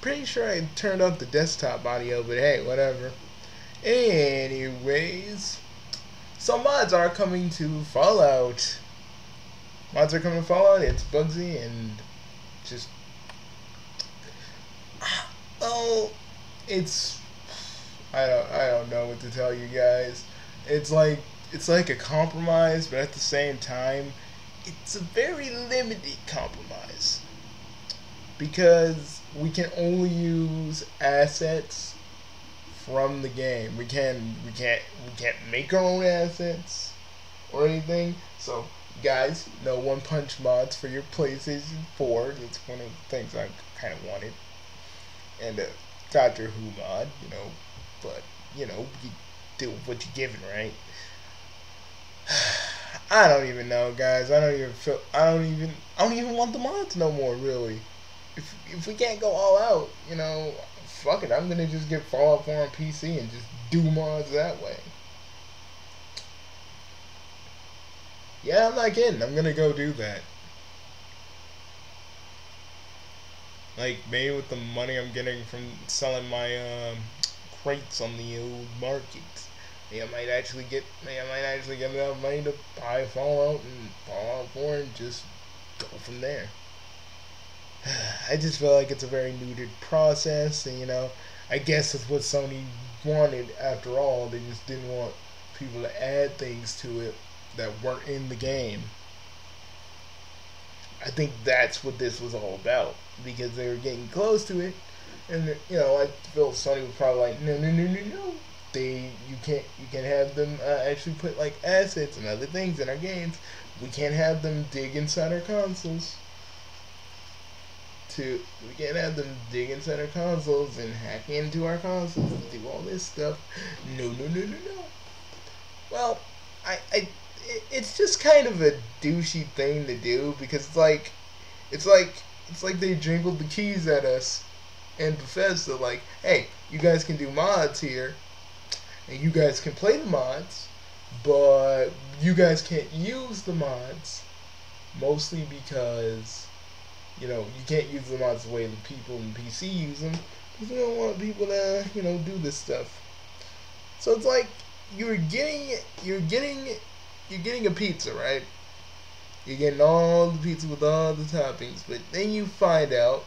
pretty sure I turned up the desktop audio, but hey, whatever. Anyways, so mods are coming to Fallout. Mods are coming to Fallout. It's Bugsy and just, well, it's, I don't know what to tell you guys. It's like a compromise, but at the same time, it's a very limited compromise because we can only use assets from the game. We can't make our own assets or anything. So guys, no One Punch mods for your PlayStation 4. That's one of the things I kind of wanted. And a Doctor Who mod, but you do what you're given, right? I don't even know, guys. I don't even want the mods no more, really. If we can't go all out, fuck it. I'm gonna just get Fallout 4 on PC and just do mods that way. Yeah, I'm not kidding. I'm gonna go do that. Like, maybe with the money I'm getting from selling my crates on the old market. I might actually get enough money to buy Fallout and Fallout 4 and just go from there. I just feel like it's a very neutered process, and I guess that's what Sony wanted after all. They just didn't want people to add things to it that weren't in the game. I think that's what this was all about, because they were getting close to it, and I feel Sony was probably like, no. You can't have them actually put like assets and other things in our games. We can't have them dig inside our consoles. We can't have them dig inside our consoles and hack into our consoles and do all this stuff. No. Well, it's just kind of a douchey thing to do, because it's like they jingled the keys at us, and Bethesda like, hey, you guys can do mods here. And you guys can play the mods, but you guys can't use the mods, mostly because, you can't use the mods the way the people in PC use them, because we don't want people to, do this stuff. So it's like you're getting a pizza, right? You're getting all the pizza with all the toppings, but then you find out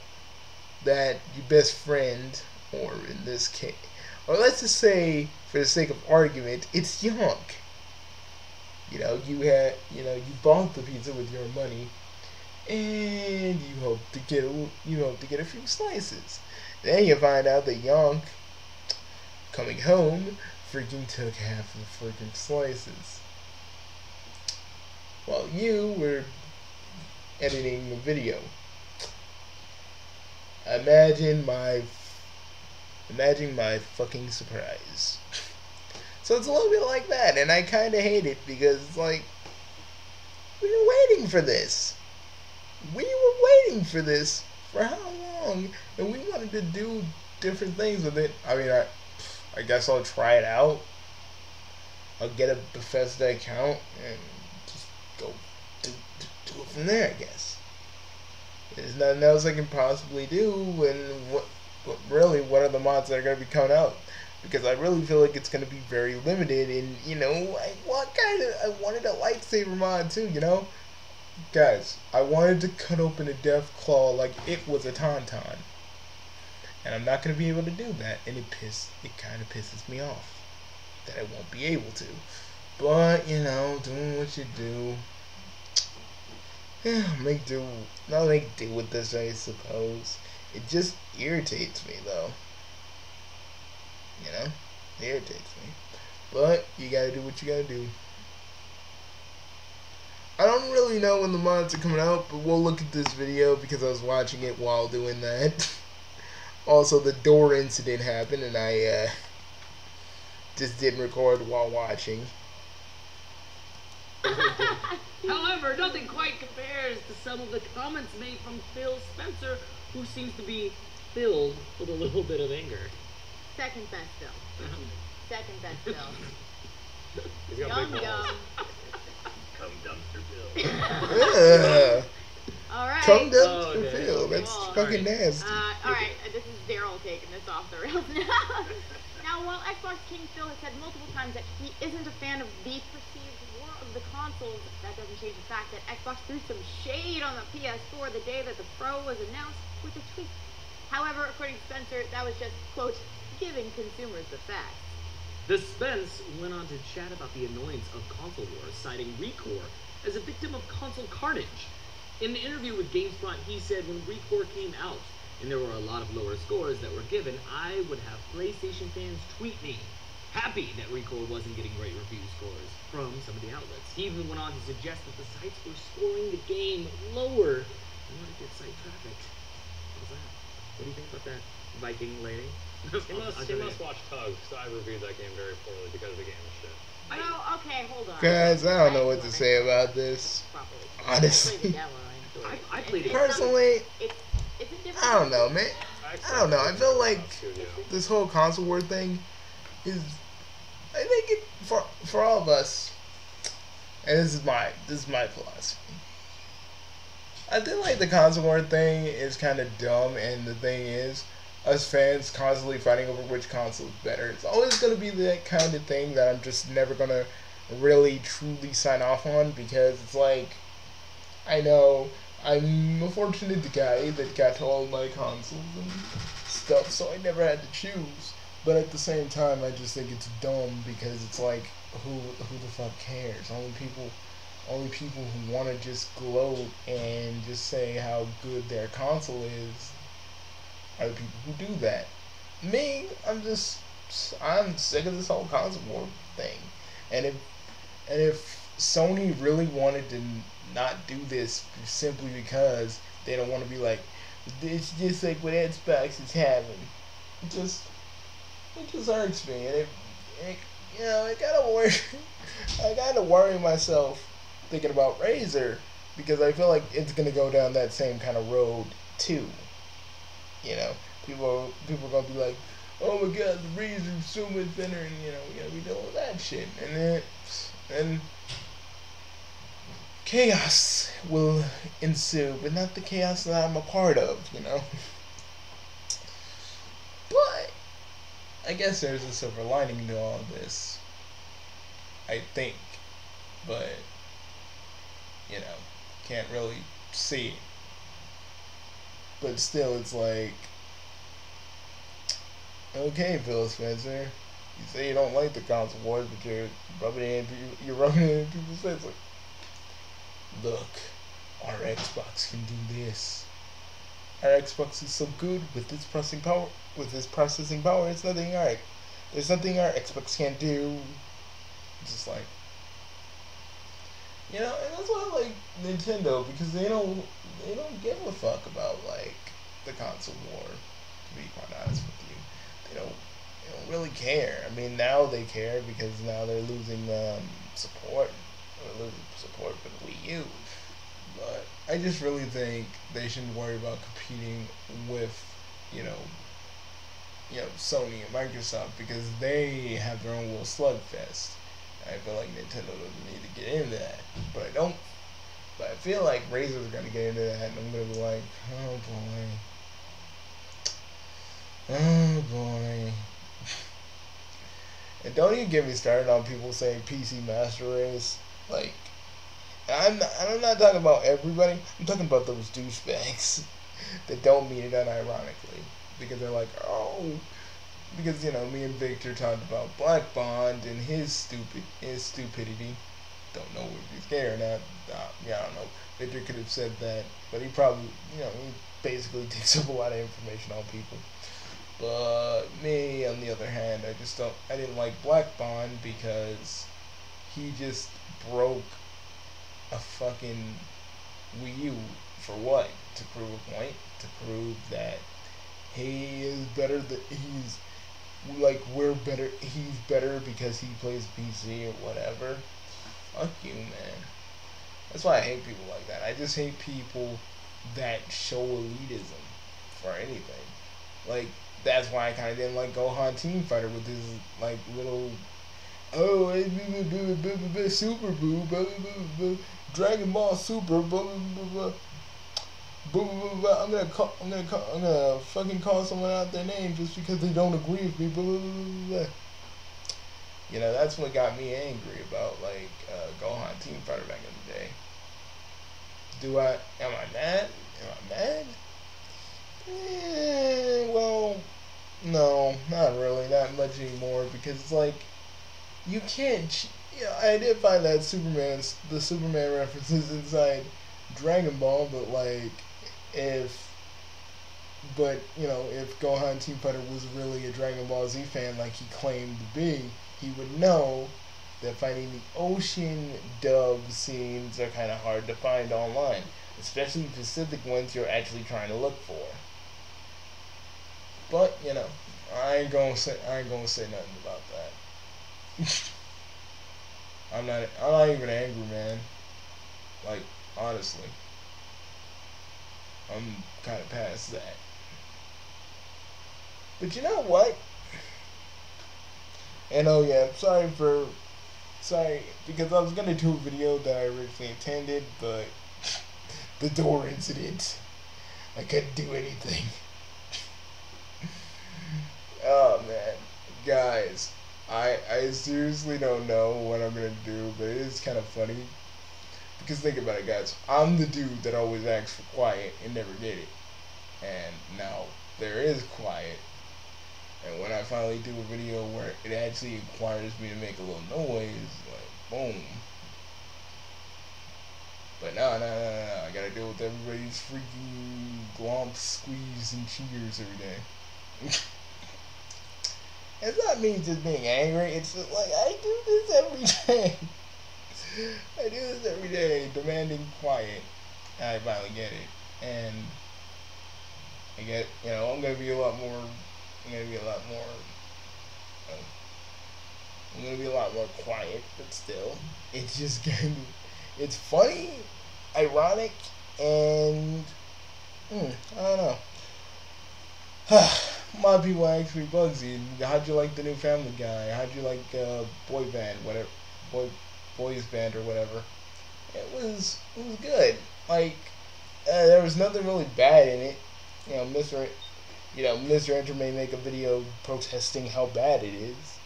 that your best friend, or in this case, or let's just say, for the sake of argument, it's Jung. You bought the pizza with your money, and you hope to get a few slices. Then you find out that Jung, coming home, freaking took half of the freaking slices, while you were editing the video. Imagine my fucking surprise. So it's a little bit like that, and I kind of hate it, because it's like, we were waiting for this. We were waiting for this for how long? And we wanted to do different things with it. I mean, I guess I'll try it out. I'll get a Bethesda account and just go do it from there, I guess. There's nothing else I can possibly do, and what are the mods that are going to be coming out? Because I really feel like it's going to be very limited, and I wanted a lightsaber mod too, Guys, I wanted to cut open a death claw like it was a tauntaun, and I'm not going to be able to do that, and it kind of pisses me off that I won't be able to. But doing what you do, yeah, I'll make do with this, I suppose. It just irritates me, though. It irritates me. But you gotta do what you gotta do. I don't really know when the mods are coming out, but we'll look at this video because I was watching it while doing that. Also, the door incident happened, and I just didn't record while watching. However, nothing quite compares to some of the comments made from Phil Spencer, who seems to be filled with a little bit of anger. Second best Phil. Second best Phil. He's got Yum big balls. yum. Come dumpster Phil. Yeah. All right. Come dumpster Phil. That's Cool. fucking nasty. All right. This is Now, while Xbox King Phil has said multiple times that he isn't a fan of the perceived war of the consoles, that doesn't change the fact that Xbox threw some shade on the PS4 the day that the Pro was announced with a tweet. However, according to Spencer, that was just, quote, giving consumers the facts. The Spence went on to chat about the annoyance of console wars, citing ReCore as a victim of console carnage. In an interview with GameSpot, he said when ReCore came out, and there were a lot of lower scores that were given, I would have PlayStation fans tweet me, happy that ReCore wasn't getting great review scores from some of the outlets. He even went on to suggest that the sites were scoring the game lower in order to get site traffic. How's that? What do you think about that, Viking lady? He must watch Tug, because I reviewed that game very poorly because the game is shit. Well, okay, hold on. Guys, I don't know what to say about this. Honestly. I played it. Personally, It's a different I don't know, man. I don't know. I feel like Studio. this whole console war thing is, I think it for all of us, and this is my philosophy. I feel like the console war thing is kind of dumb, and the thing is, us fans constantly fighting over which console is better. It's always going to be that kind of thing that I'm just never going to really truly sign off on, because it's like, I know I'm a fortunate guy that got all my consoles and stuff, so I never had to choose. But at the same time, I just think it's dumb, because it's like, who the fuck cares? Only people who want to just gloat and just say how good their console is are the people who do that. Me, I'm sick of this whole console war thing. And if Sony really wanted to not do this simply because they don't want to be like, it's just like what Xbox is having, it just hurts me, and it you know, it gotta worry. I gotta worry myself thinking about Razer, because I feel like it's gonna go down that same kind of road too. You know, people are gonna be like, oh my god, the Razer is so much better, and you know, we gotta be doing all that shit, and then chaos will ensue, but not the chaos that I'm a part of, you know. But I guess there's a silver lining to all this, I think, but you know, can't really see it. But still, it's like, okay, Phil Spencer, you say you don't like the console wars, but you're rubbing it in people's face. Like, look, our Xbox can do this. Our Xbox is so good with its processing power. There's nothing our Xbox can't do. Just like, you know, and that's why I like Nintendo, because they don't give a fuck about like the console war. To be quite honest with you, they don't really care. I mean, now they care because now they're losing support for the Wii U. But I just really think they shouldn't worry about competing with, you know, Sony and Microsoft, because they have their own little slugfest. I feel like Nintendo doesn't need to get into that, but I feel like Razer's gonna get into that, and I'm gonna be like, oh boy. And don't even get me started on people saying PC Master Race. Like, I'm not talking about everybody. I'm talking about those douchebags that don't mean it unironically, because they're like, oh, because, you know, me and Victor talked about Black Bond and his stupidity. Don't know if he's gay or not. Yeah, I don't know. Victor could have said that, but he probably, you know, he basically takes up a lot of information on people. But me, on the other hand, I didn't like Black Bond because he just broke a fucking Wii U. For what? To prove a point? To prove that he is better, he's better because he plays PC or whatever. Fuck you, man. That's why I hate people like that. I just hate people that show elitism for anything. Like, that's why I kind of didn't like Gohan Team Fighter with his, like, little, Super Boo, Dragon Ball Super, I'm gonna fucking call someone out their name just because they don't agree with me. You know, that's what got me angry about like Gohan Team Fighter back in the day. Am I mad? Well, no, not really, not much anymore, because it's like, you can't, I did find that the Superman references inside Dragon Ball, but like, if Gohan Team Fighter was really a Dragon Ball Z fan like he claimed to be, he would know that finding the ocean dub scenes are kind of hard to find online, especially specific ones you're actually trying to look for. But I ain't gonna say nothing about that. I'm not even angry, man. Like, honestly, I'm kind of past that. But you know what? And oh yeah, sorry, because I was gonna do a video that I originally intended, but the door incident, I couldn't do anything. Oh man, guys, I seriously don't know what I'm gonna do, but it is kind of funny. Because think about it, guys, I'm the dude that always asks for quiet and never get it. And now there is quiet. And when I finally do a video where it actually requires me to make a little noise, like, boom. But no, I gotta deal with everybody's freaking glomps, squeeze, and cheers every day. It's not me just being angry, it's just like, I do this every day. I do this every day, demanding quiet. And I finally get it. And I get, I'm gonna be a lot more quiet, but still, it's just it's funny, ironic, and I don't know. A lot of people ask me, Bugsy, how'd you like the new Family Guy? How'd you like boys band or whatever? It was good. Like, there was nothing really bad in it. Mr. Enter may make a video protesting how bad it is.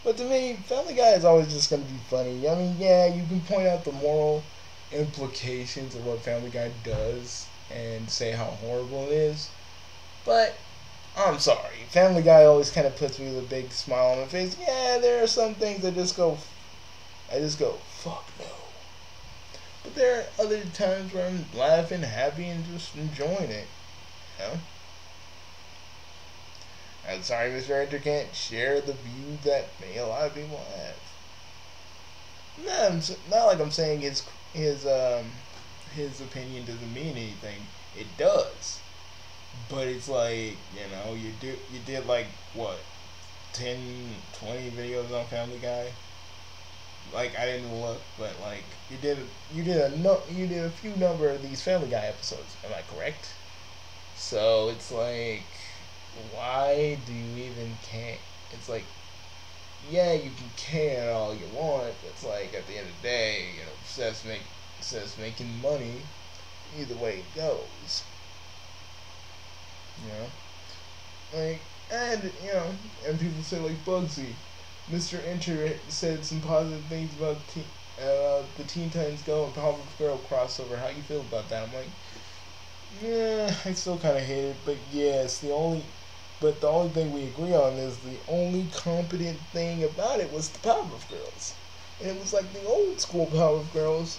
But to me, Family Guy is always just going to be funny. I mean, yeah, you can point out the moral implications of what Family Guy does and say how horrible it is. But, I'm sorry. Family Guy always kind of puts me with a big smile on my face. Yeah, there are some things I just go, fuck no. But there are other times where I'm laughing, happy, and just enjoying it. I'm sorry, Mr. Enter can't share the view that a lot of people have. Not like I'm saying his opinion doesn't mean anything. It does. But it's like, you did like what, 10, 20 videos on Family Guy. Like, I didn't look, but like you did a few number of these Family Guy episodes. Am I correct? So it's like, why do you even care? It's like, yeah, you can care all you want. It's like, at the end of the day, Seth's making money. Either way it goes. And people say like, Bugsy, Mr. Enter said some positive things about the Teen Titans Go and Powerpuff Girl crossover. How you feel about that? I'm like, yeah, I still kind of hate it, but yes, the only thing we agree on is the only competent thing about it was the Powerpuff Girls. And it was like the old school Powerpuff Girls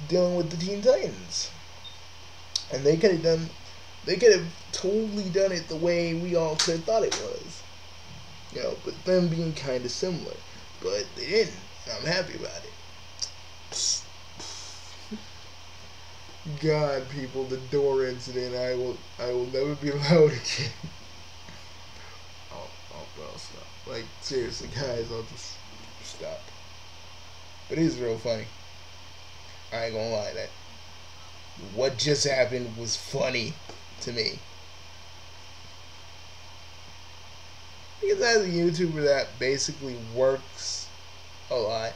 dealing with the Teen Titans. And they could have totally done it the way we all could have thought it was. But them being kind of similar. But they didn't. And I'm happy about it. God, people, the door incident, I will never be allowed again. I'll stop. Like, seriously, guys, I'll just stop. But it is real funny. I ain't gonna lie, that what just happened was funny to me. Because as a YouTuber that basically works a lot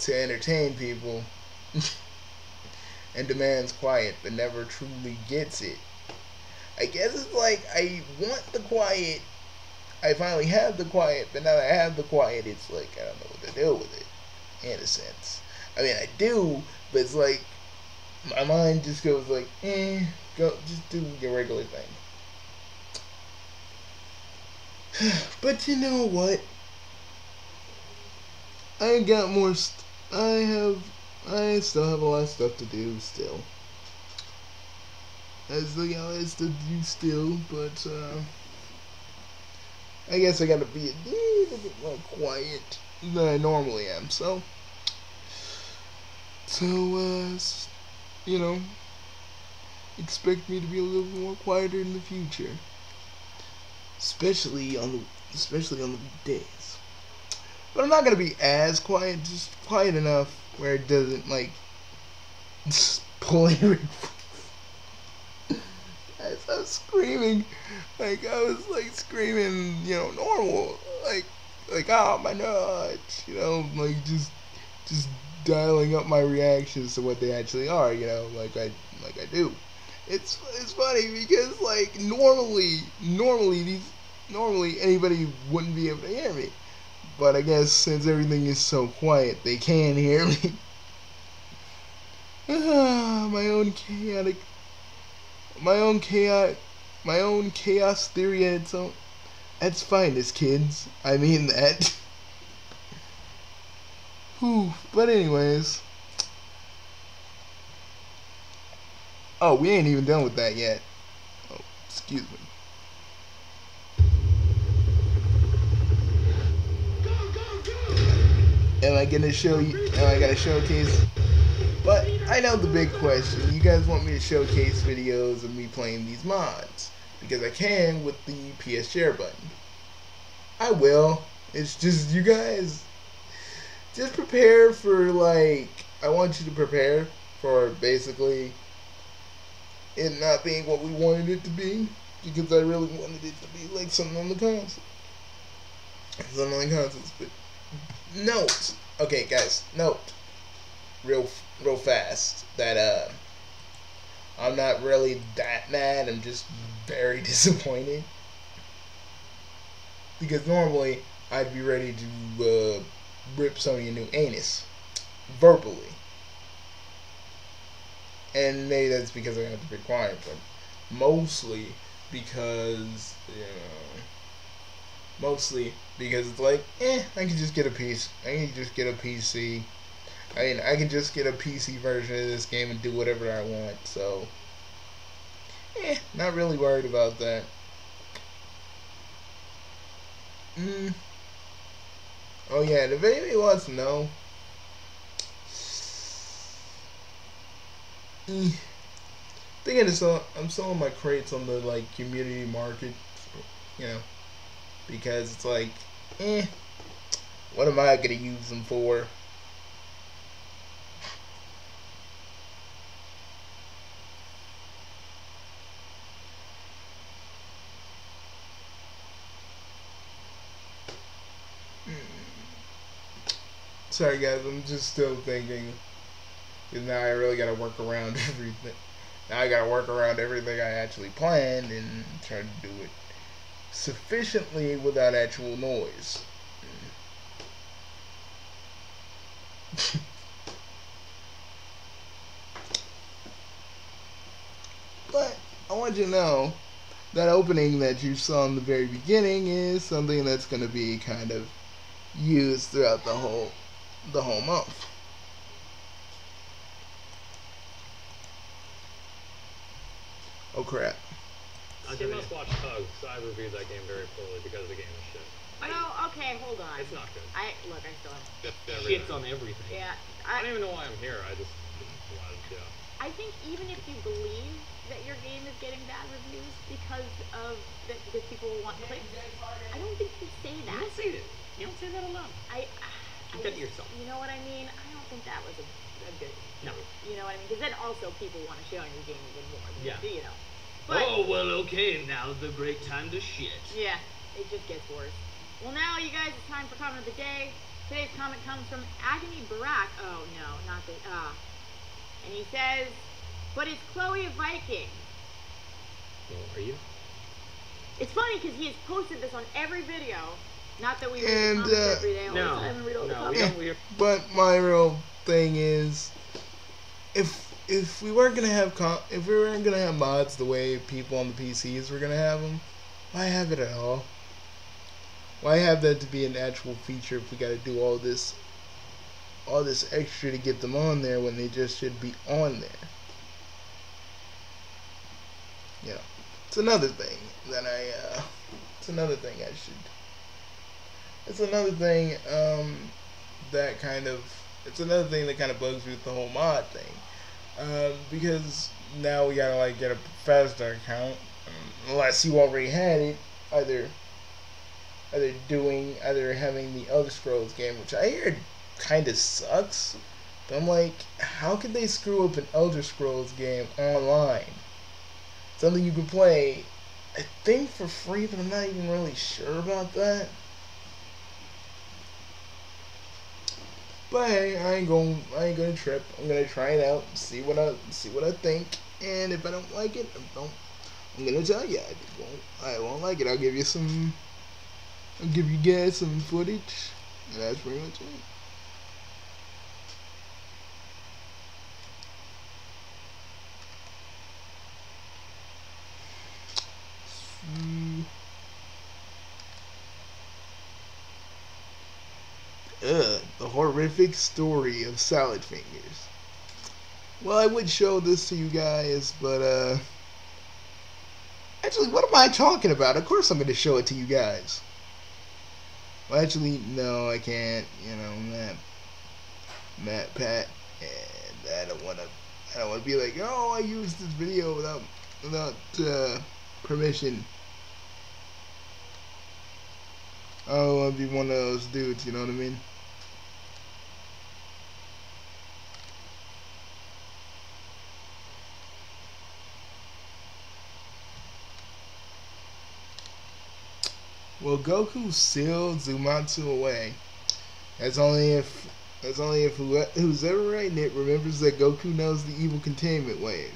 to entertain people, and demands quiet but never truly gets it. I guess it's like I want the quiet. I finally have the quiet, but now that I have the quiet, it's like I don't know what to do with it, in a sense. I mean, I do, but it's like my mind just goes like, go, just do your regular thing. But you know what? I got more. I still have a lot of stuff to do still. I still got a lot of stuff to do still, but I guess I gotta be a little bit more quiet than I normally am. So you know, expect me to be a little more quieter in the future, especially on the weekdays. But I'm not gonna be as quiet, just quiet enough where it doesn't like pull your. As I was screaming, like I was like screaming, you know, normal, like oh my nuts, you know, like just dialing up my reactions to what they actually are, you know, like I do. It's funny because like normally anybody wouldn't be able to hear me, but I guess since everything is so quiet, they can hear me. My own chaos theory at its own. That's finest, kids. I mean that. Whew. But anyways. Oh, we ain't even done with that yet. Oh, excuse me. Am I gonna showcase? But I know the big question. You guys want me to showcase videos of me playing these mods. Because I can with the PS share button. I will. It's just you guys just prepare for like, I want you to prepare for basically it not being what we wanted it to be. Because I really wanted it to be like something on the console. Something on the consoles. But note. Okay guys, note. Real fast that I'm not really that mad. I'm just very disappointed because normally I'd be ready to rip Sony a new anus verbally, and maybe that's because I have to be quiet, but mostly because it's like I can just get a piece. I can just get a PC. I mean, I can just get a PC version of this game and do whatever I want, so not really worried about that. Oh yeah, and if anybody wants to know, I'm selling my crates on the like community market, you know, because it's like, what am I gonna use them for? Sorry guys, I'm just still thinking. Because now I really gotta work around everything. Now I gotta work around everything I actually planned and try to do it sufficiently without actual noise. But I want you to know that opening that you saw in the very beginning is something that's gonna be kind of used throughout the whole month. Oh crap. You must watch Tug, so I reviewed that game very poorly because the game is shit. No, okay, hold on. It's not good. I still have Shits on everything. Yeah. I don't even know why I'm here. I just wanted to. I think even if you believe that your game is getting bad reviews because people want clicks, I don't think you say that. You don't say that. You don't say that alone. Keep that to yourself. You know what I mean? I don't think that was a good. No. You know what I mean? Because then also people want to shit on your game even more. Yeah. You know. But, oh well, okay. Now's the great time to shit. Yeah, it just gets worse. Well, now you guys, it's time for comment of the day. Today's comment comes from Agony Barak. Oh no, not the And he says, but it's Chloe Viking. Well, are you? It's funny because he has posted this on every video. Not that we read And, the comments every day all no, the time and read all the no, comments. But my real thing is, if we weren't gonna have mods the way people on the PCs were gonna have them, why have it at all? Why have that to be an actual feature if we gotta do all this extra to get them on there when they just should be on there? Yeah, it's another thing that it's another thing that kind of bugs me with the whole mod thing. Because now we gotta like get a Bethesda account, unless you already had it, either having the Elder Scrolls game, which I heard kind of sucks. But I'm like, how could they screw up an Elder Scrolls game online? Something you can play, I think, for free, but I'm not even really sure about that. But hey, I ain't gonna trip. I'm gonna try it out, see what I think, and if I don't like it, I'm gonna tell you I won't like it. I'll give you guys some footage, and that's pretty much it. The horrific story of Salad Fingers. Well, I would show this to you guys, but actually, what am I talking about? Of course I'm going to show it to you guys. Well, actually, no, I can't. You know, Matt, Pat, and I don't want to be like, oh, I used this video without permission. I don't want to be one of those dudes, you know what I mean? Well, Goku sealed Zumatsu away. That's only if who's ever writing it remembers that Goku knows the evil containment wave.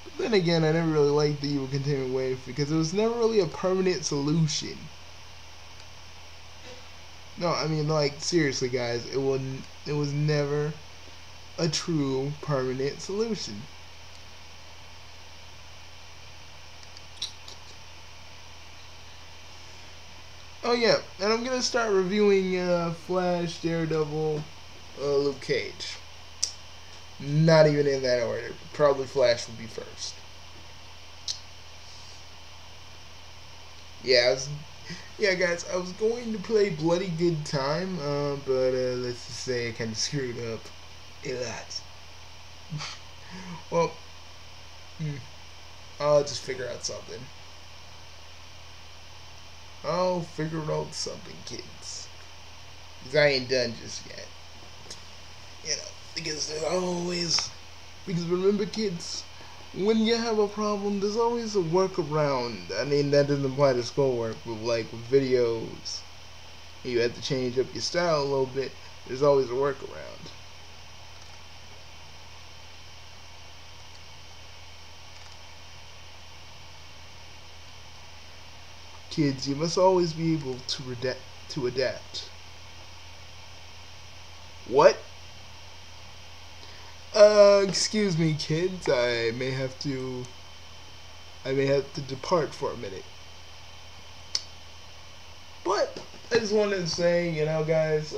But then again, I never really liked the evil containment wave because it was never really a permanent solution. No, I mean, like, seriously, guys, it was never a true permanent solution. Oh yeah, and I'm gonna start reviewing Flash, Daredevil, Luke Cage. Not even in that order. Probably Flash will be first. Yeah, guys, I was going to play Bloody Good Time, but let's just say I kind of screwed up a lot. Well, I'll just figure out something. I'll figure out something, kids. Because I ain't done just yet. You know, because remember, kids, when you have a problem, there's always a workaround. I mean, that doesn't apply to schoolwork, but like with videos, you have to change up your style a little bit. There's always a workaround. Kids, you must always be able to adapt. What? Excuse me, kids. I may have to depart for a minute. But I just wanted to say, you know, guys,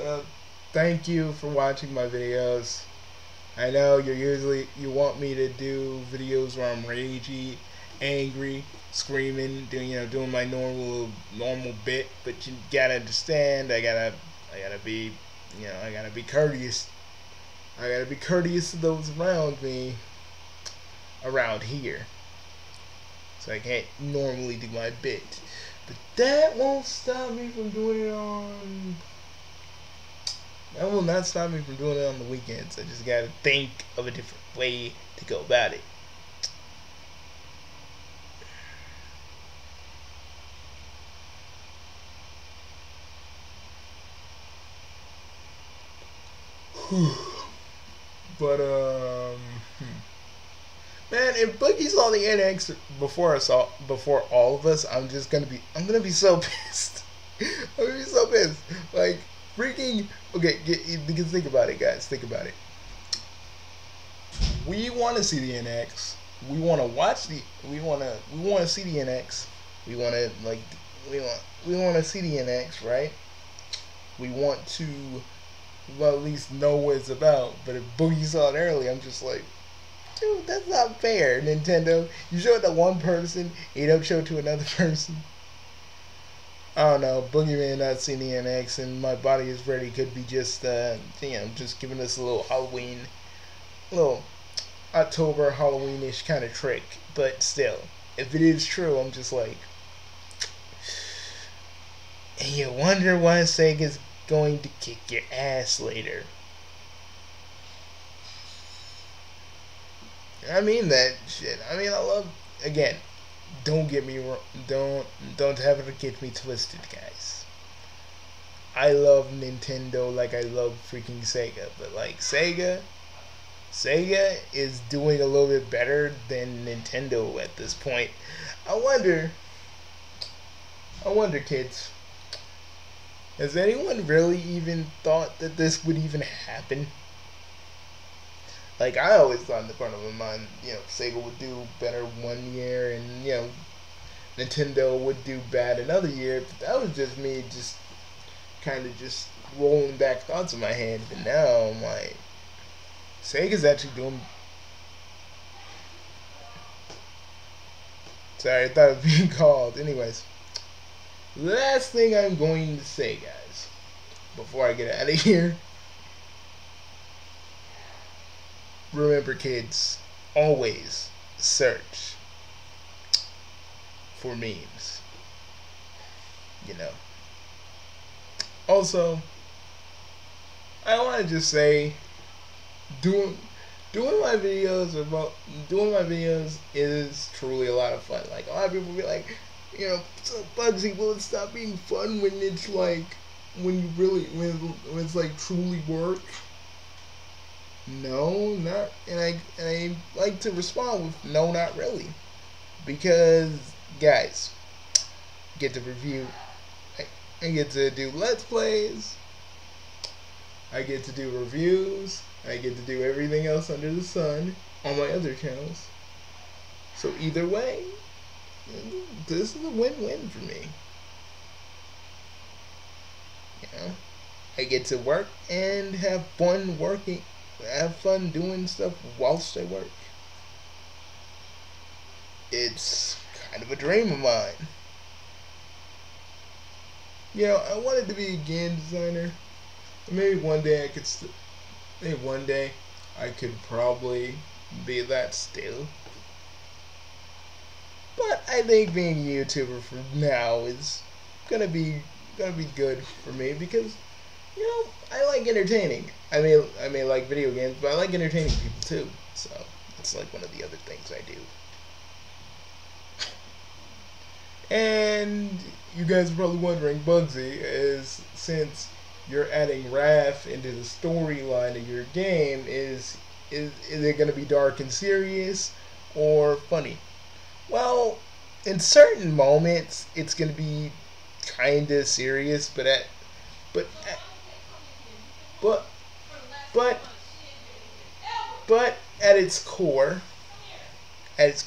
thank you for watching my videos. I know you want me to do videos where I'm ragey, angry, screaming, doing my normal bit, but you gotta understand, I gotta be courteous. I gotta be courteous to those around me, around here. So I can't normally do my bit, but that won't stop me from doing it on. That will not stop me from doing it on the weekends. I just gotta think of a different way to go about it. But man, if Boogie saw the NX before all of us, I'm gonna be so pissed. I'm gonna be so pissed. Like freaking okay, because think about it, guys. Think about it. We want to see the NX. We want to watch the. We want to see the NX. We want to see the NX, right? We want to, well, at least know what it's about. But if Boogie saw it early, I'm just like, dude, that's not fair, Nintendo. You show it to one person, you don't show it to another person. I don't know. Boogie may not seen the NX, and My Body Is Ready could be just, just giving us a little Halloween, little October Halloweenish kind of trick. But still, if it is true, I'm just like, and you wonder why Sega's going to kick your ass later. I mean that shit. I mean, I love, again, don't get me wrong, don't have it get me twisted, guys. I love Nintendo like I love freaking Sega, but like Sega is doing a little bit better than Nintendo at this point. I wonder, kids, has anyone really even thought that this would even happen? Like, I always thought in the front of my mind, Sega would do better one year and, Nintendo would do bad another year. But that was just me just kind of just rolling back thoughts in my head. But now I'm like, Sega's actually doing... Sorry, I thought it was being called. Anyways. Last thing I'm going to say, guys, before I get out of here. Remember, kids, always search for memes. Also, I want to just say, doing my videos is truly a lot of fun. Like, a lot of people be like, so Bugsy, will it stop being fun when it's like, when it's like truly work? No, not, and I like to respond with no, not really, because guys, I get to review, I get to do let's plays, I get to do reviews, I get to do everything else under the sun on my other channels. So either way, this is a win-win for me. I get to work and have fun working. Have fun doing stuff whilst I work. It's kind of a dream of mine. I wanted to be a game designer. Maybe one day I could probably be that still. But I think being a YouTuber for now is gonna be good for me because I like entertaining. I may like video games, but I like entertaining people too. So it's like one of the other things I do. And you guys are probably wondering, Bugsy, is since you're adding Raph into the storyline of your game, is it going to be dark and serious or funny? Well, in certain moments, it's going to be kind of serious, but at its core, it's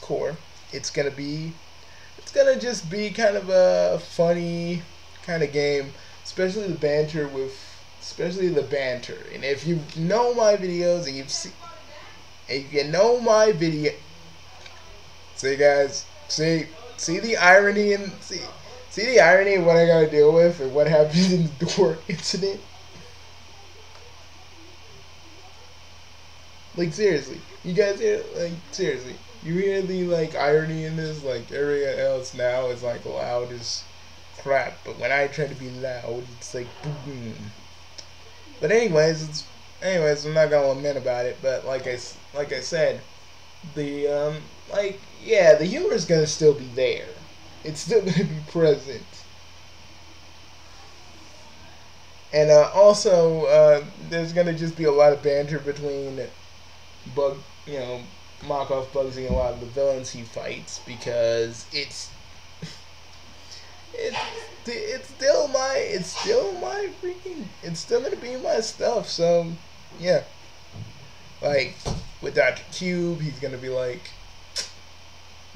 gonna just be kind of a funny kind of game, especially the banter. And if you know my videos and see guys, see the irony and see the irony of what I gotta deal with and what happened in the door incident. Like, seriously, you guys hear, seriously, you hear the, irony in this? Like, everything else now is, loud as crap, but when I try to be loud, it's like, boom. But anyways, I'm not gonna lament about it, but like I said, the, the humor is gonna still be there. It's still gonna be present. And also, there's gonna just be a lot of banter between Markov, Bugsy, and a lot of the villains he fights, because it's still gonna be my stuff. So yeah, like with Dr. Cube, he's gonna be like,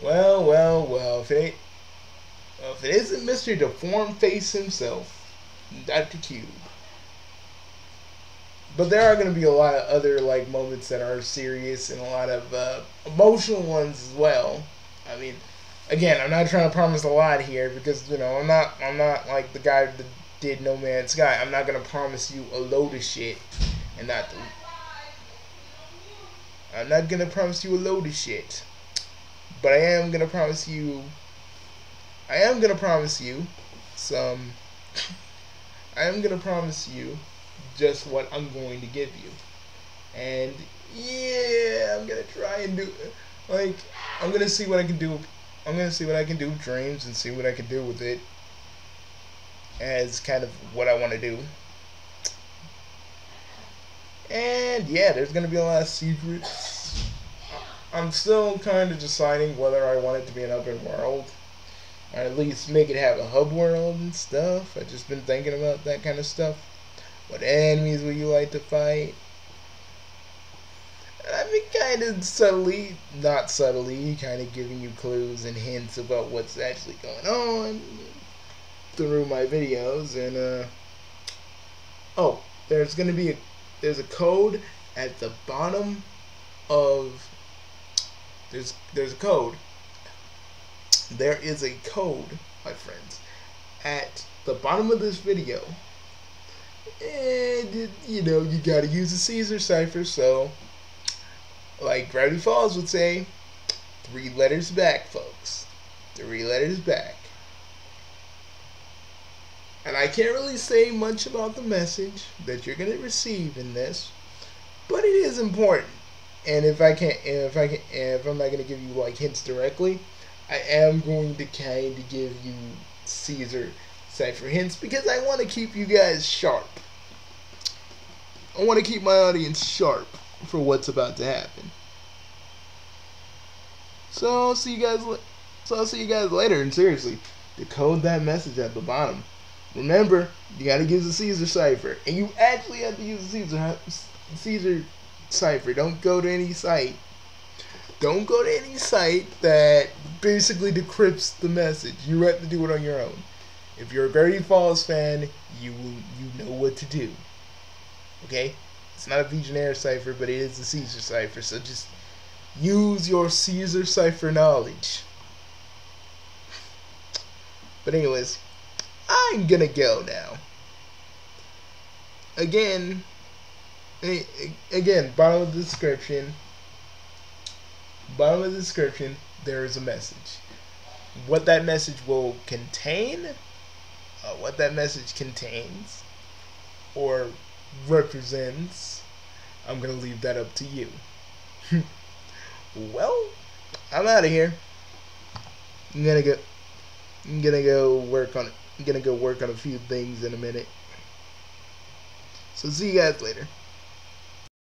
well, if it isn't Mr. Deformed Face himself, Dr. Cube. But there are going to be a lot of other like moments that are serious and a lot of emotional ones as well. I mean, again, I'm not trying to promise a lot here, because I'm not like the guy that did No Man's Sky. I'm not going to promise you a load of shit, and I'm not going to promise you a load of shit. But I am going to promise you some. I am going to promise you just what I'm going to give you. And yeah, I'm going to try and do, like, I'm going to see what I can do. I'm going to see what I can do with dreams and see what I can do with it as kind of what I want to do. And yeah, there's going to be a lot of secrets. I'm still kind of deciding whether I want it to be an open world, or at least make it have a hub world and stuff. I've just been thinking about that kind of stuff. What enemies would you like to fight? And I've been kind of not subtly, kind of giving you clues and hints about what's actually going on through my videos. And oh, there's a code at the bottom of there's a code. There is a code, my friends, at the bottom of this video. And, you gotta use the Caesar Cipher, so, like Gravity Falls would say, 3 letters back, folks. 3 letters back. And I can't really say much about the message that you're gonna receive in this, but it is important. And if I'm not gonna give you, like, hints directly, I am going to kind of give you Caesar Cipher hints, because I want to keep you guys sharp. I want to keep my audience sharp for what's about to happen. So I'll see you guys later. And seriously, decode that message at the bottom. Remember, you got to use the Caesar Cipher, and you actually have to use the Caesar Cipher. Don't go to any site. Don't go to any site that basically decrypts the message. You have to do it on your own. If you're a Gravity Falls fan, you know what to do. Okay? It's not a Visionaire cipher, but it is the Caesar Cipher. So just use your Caesar Cipher knowledge. But anyways, I'm gonna go now. Again, bottom of the description. Bottom of the description, there is a message. What that message will contain, what that message contains, or represents, I'm gonna leave that up to you. Well, I'm out of here. I'm gonna go work on a few things in a minute. So see you guys later.